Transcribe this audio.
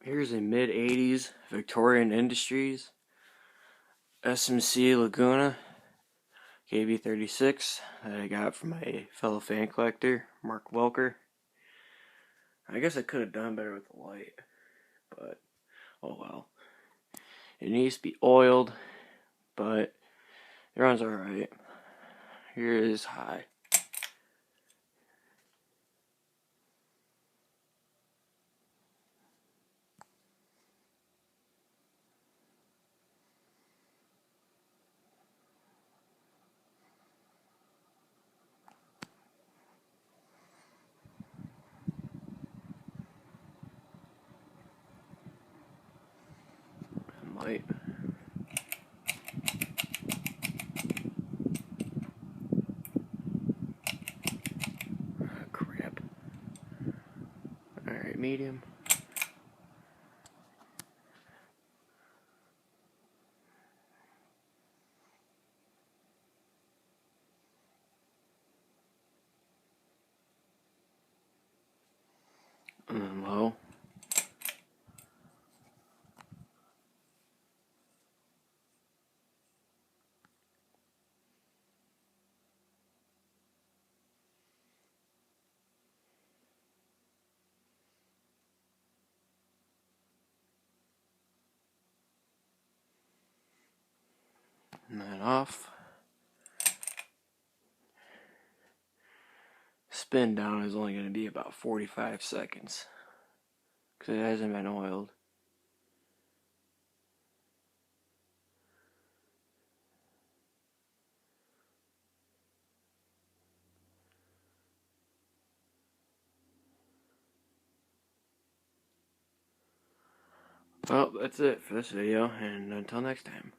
Here's a mid-80s Victorian Industries SMC Laguna KB-36 that I got from my fellow fan collector, Mark Welker. I guess I could have done better with the light, but oh well. It needs to be oiled, but it runs alright. Here it is high. Light. Crap. Alright, medium. And then low. And then off. Spin down is only going to be about 45 seconds because it hasn't been oiled. Well, that's it for this video, and until next time.